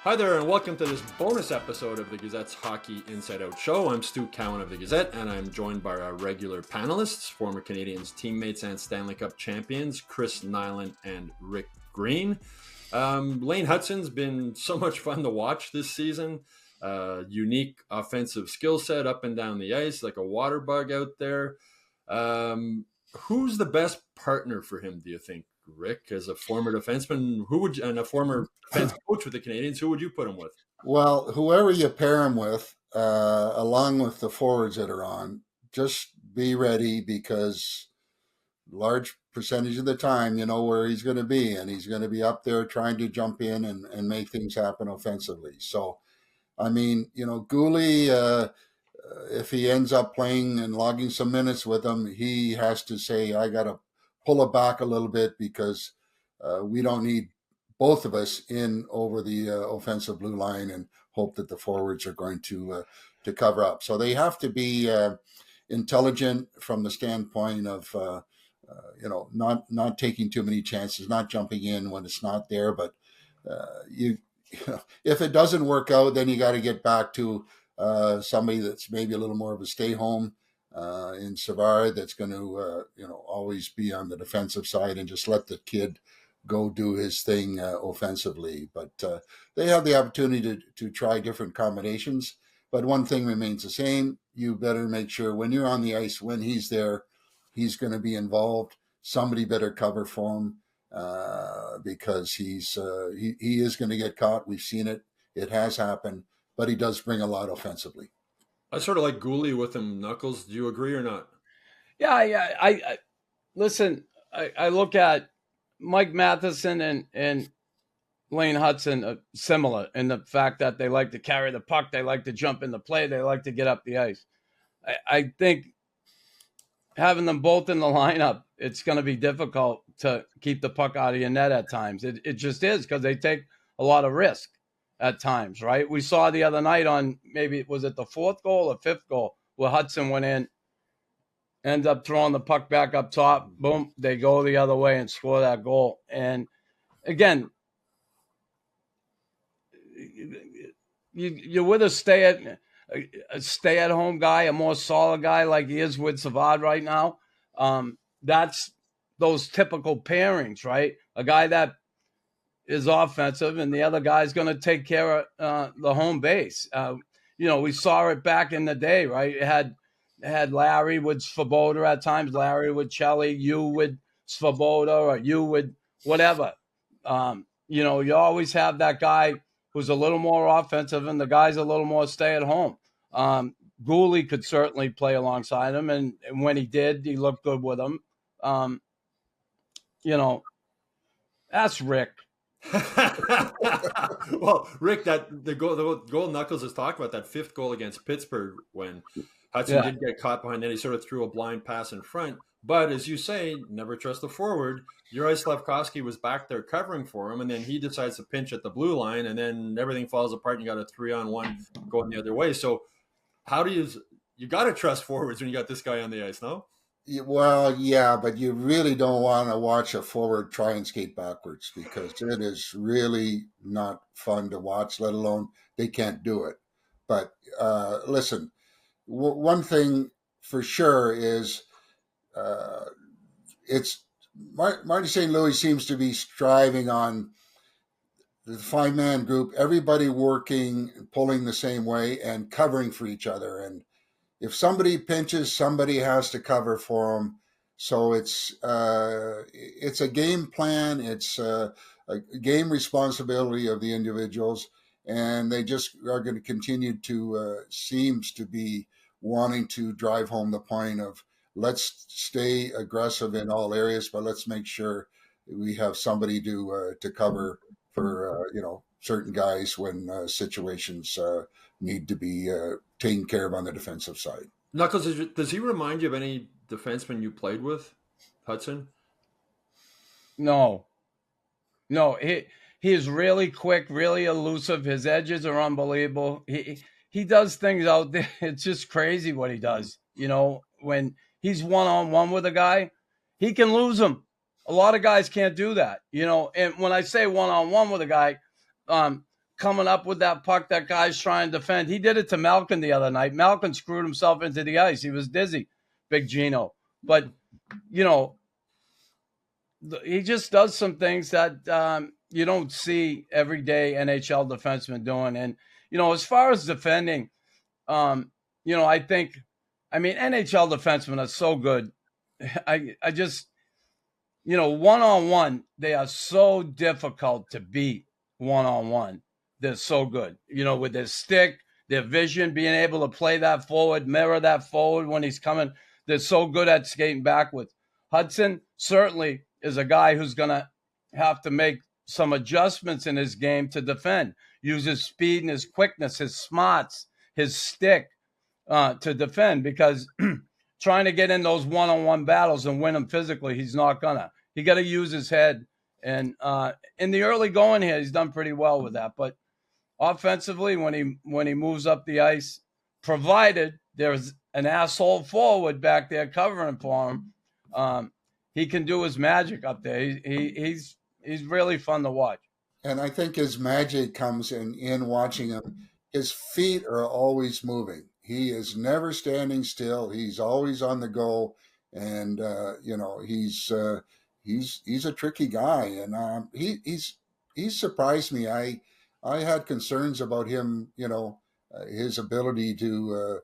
Hi there, and welcome to this bonus episode of the Gazette's Hockey Inside Out Show. I'm Stu Cowan of the Gazette, and I'm joined by our regular panelists, former Canadiens teammates and Stanley Cup champions, Chris Nyland and Rick Green. Lane Hutson's been so much fun to watch this season. Unique offensive skill set up and down the ice, like a water bug out there. Who's the best partner for him, do you think, Rick? As a former defenseman, and a former defense coach with the Canadiens, who would you put him with? Well, whoever you pair him with, along with the forwards that are on, just be ready, because large percentage of the time you know where he's going to be, and he's going to be up there trying to jump in and make things happen offensively. So, I mean, Gooley, if he ends up playing and logging some minutes with him, he has to say, I got to pull it back a little bit, because we don't need both of us in over the offensive blue line and hope that the forwards are going to cover up. So they have to be intelligent from the standpoint of not taking too many chances, not jumping in when it's not there. But if it doesn't work out, then you got to get back to somebody that's maybe a little more of a stay home in Savard, that's going to always be on the defensive side and just let the kid go do his thing offensively. But they have the opportunity to try different combinations. But one thing remains the same: you better make sure when you're on the ice, when he's there, he's going to be involved. Somebody better cover for him, because he is going to get caught. We've seen it; it has happened. But he does bring a lot offensively. I sort of like Gooley with him, Knuckles. Do you agree or not? Yeah. I listen. I look at Mike Matheson and Lane Hutson similar in the fact that they like to carry the puck, they like to jump in the play, they like to get up the ice. I think having them both in the lineup, it's going to be difficult to keep the puck out of your net at times. It just is, because they take a lot of risk at times, right? We saw the other night on, maybe, was it the fourth goal or fifth goal, where Hutson went in, ends up throwing the puck back up top, boom, they go the other way and score that goal. And again, you're with a stay-at-home guy, a more solid guy like he is with Savard right now. That's those typical pairings, right? A guy that is offensive, and the other guy's going to take care of the home base. We saw it back in the day, right? It had Larry with Svoboda at times, Larry with Chelly, you with Svoboda, or you with whatever. You always have that guy who's a little more offensive, and the guy's a little more stay-at-home. Gooley could certainly play alongside him, and when he did, he looked good with him. That's Rick. Well, Rick, the goal Knuckles has talked about, that fifth goal against Pittsburgh, when Hutson did get caught behind, then he sort of threw a blind pass in front. But as you say, never trust the forward. Juraj Slafkovsky was back there covering for him, and then he decides to pinch at the blue line, and then everything falls apart, and you got a 3-on-1 going the other way. So how do you got to trust forwards when you got this guy on the ice, no? Well, yeah, but you really don't want to watch a forward try and skate backwards, because it is really not fun to watch, let alone they can't do it. But listen, one thing for sure is it's Marty St. Louis seems to be striving on the five-man group, everybody working, pulling the same way and covering for each other. And if somebody pinches, somebody has to cover for them. So it's a game plan. It's a game responsibility of the individuals, and they just are going to continue to seems to be wanting to drive home the point of, let's stay aggressive in all areas, but let's make sure we have somebody to cover for certain guys when situations need to be taken care of on the defensive side. Knuckles, does he remind you of any defenseman you played with, Hutson? No, he is really quick, really elusive. His edges are unbelievable. he does things out there. It's just crazy what he does. When he's one-on-one with a guy, he can lose him. A lot of guys can't do that, and when I say one-on-one with a guy, coming up with that puck that guy's trying to defend. He did it to Malkin the other night. Malkin screwed himself into the ice. He was dizzy, Big Gino. But, he just does some things that you don't see everyday NHL defensemen doing. And, as far as defending, I think, NHL defensemen are so good. I just, one-on-one, they are so difficult to beat one-on-one. They're so good, with their stick, their vision, being able to play that forward, mirror that forward when he's coming. They're so good at skating backwards. Hutson certainly is a guy who's going to have to make some adjustments in his game to defend. Use his speed and his quickness, his smarts, his stick to defend, because trying to get in those one-on-one battles and win them physically, he's not going to. He got to use his head. And in the early going here, he's done pretty well with that. But offensively, when he moves up the ice, provided there's an asshole forward back there covering for him, he can do his magic up there. He's really fun to watch. And I think his magic comes in watching him. His feet are always moving. He is never standing still. He's always on the go, and he's a tricky guy, and he's surprised me. I had concerns about him, his ability to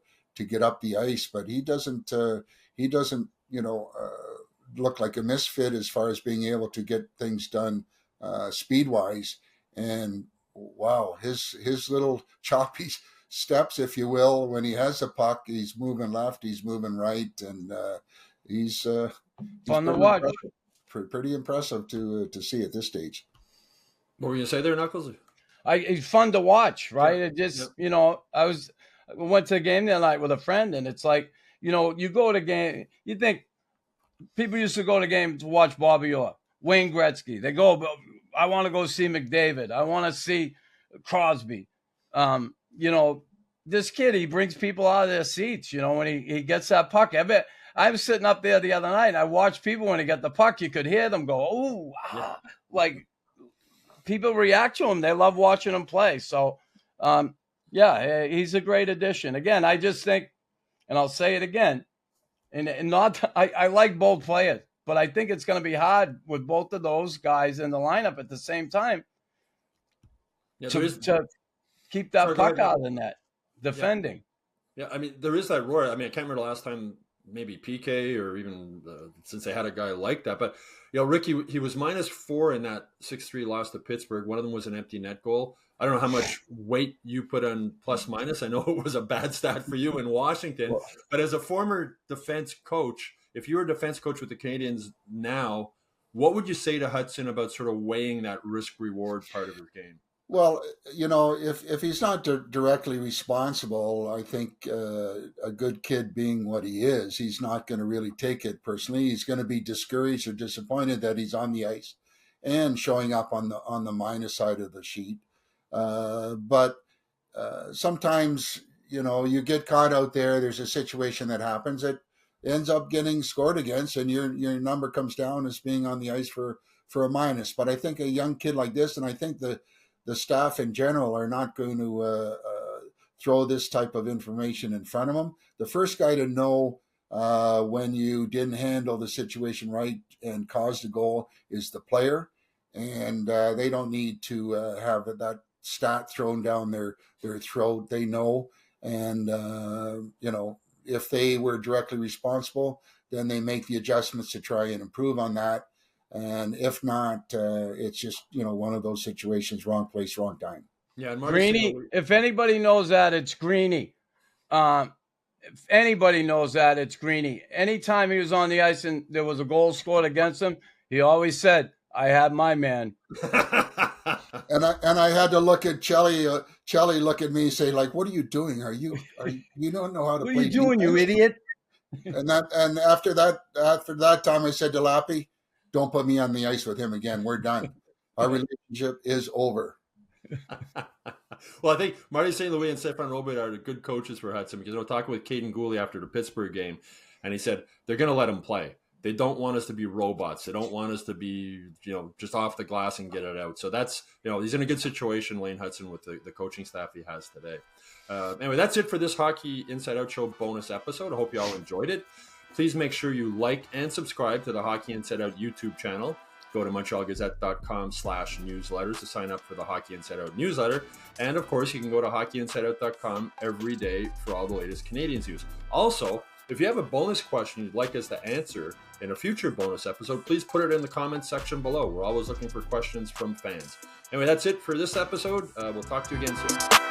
get up the ice, but he doesn't look like a misfit as far as being able to get things done speed wise. And wow, his little choppy steps, if you will, when he has the puck, he's moving left, he's moving right, and he's fun to watch. Pretty impressive to see at this stage. What were you going to say there, Knuckles? He's fun to watch, right? It just, Yep. I went to a game the other night with a friend, and it's like, you go to game, you think people used to go to games to watch Bobby Orr, Wayne Gretzky. They go, I want to go see McDavid. I want to see Crosby. This kid, he brings people out of their seats, when he gets that puck. I was sitting up there the other night, and I watched people when he got the puck. You could hear them go, "Ooh!" Yeah. Like people react to him. They love watching him play. So, he's a great addition. Again, I just think, and I'll say it again, and not I like both players, but I think it's going to be hard with both of those guys in the lineup at the same time to keep that puck out of the net, defending. Yeah, there is that roar. I can't remember the last time, maybe PK or even since they had a guy like that. But, Ricky, he was -4 in that 6-3 loss to Pittsburgh. One of them was an empty net goal. I don't know how much weight you put on plus minus. I know it was a bad stat for you in Washington. But as a former defense coach, if you were a defense coach with the Canadiens now, what would you say to Hutson about sort of weighing that risk-reward part of his game? Well, if he's not directly responsible, I think a good kid being what he is, he's not going to really take it personally. He's going to be discouraged or disappointed that he's on the ice and showing up on the minus side of the sheet. But sometimes, you get caught out there. There's a situation that happens that ends up getting scored against, and your number comes down as being on the ice for a minus. But I think a young kid like this, and I think the staff in general are not going to throw this type of information in front of them. The first guy to know when you didn't handle the situation right and caused a goal is the player, and they don't need to have that stat thrown down their throat. They know, and if they were directly responsible, then they make the adjustments to try and improve on that. And if not, it's just, one of those situations, wrong place, wrong time. Yeah, and Greeny, if anybody knows that, it's Greeny. If anybody knows that, it's Greeny. Anytime he was on the ice and there was a goal scored against him, he always said, "I had my man." And I had to look at Chelly look at me and say, like, "What are you doing? You don't know how to play What are you doing, defense? you idiot?" And after that time, I said to Lappy, "Don't put me on the ice with him again. We're done. Our relationship is over." Well, I think Marty St. Louis and Stefan Robert are the good coaches for Hutson, because I was talking with Caden Gooley after the Pittsburgh game, and he said they're going to let him play. They don't want us to be robots. They don't want us to be, just off the glass and get it out. So that's, he's in a good situation, Lane Hutson, with the coaching staff he has today. Anyway, that's it for this Hockey Inside Out Show bonus episode. I hope you all enjoyed it. Please make sure you like and subscribe to the Hockey Inside Out YouTube channel. Go to MontrealGazette.com/newsletters to sign up for the Hockey Inside Out newsletter. And of course, you can go to HockeyInsideOut.com every day for all the latest Canadiens news. Also, if you have a bonus question you'd like us to answer in a future bonus episode, please put it in the comments section below. We're always looking for questions from fans. Anyway, that's it for this episode. We'll talk to you again soon.